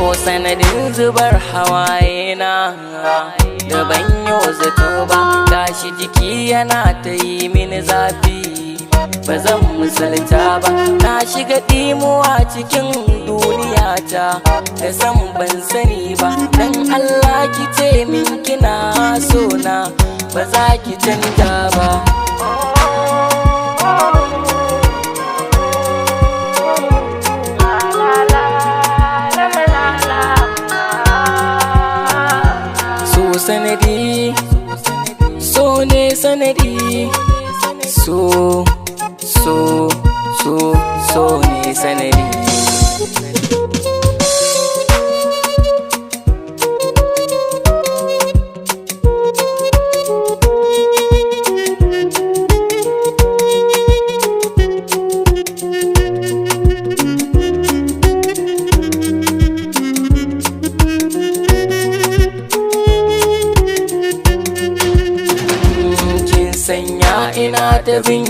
so sanadin zubar hawaye na da ban yi zato ba, gashi jiki yana ta yi mini zafi, ba zan misalta ba. Na shiga ɗimuwa cikin duniyata da san ban sani ba, dan Allah ki ce min kina so na, ba za ki canja ba. Sanadi, so ne sanadi, so ne sanadi. Sanya ina ta bin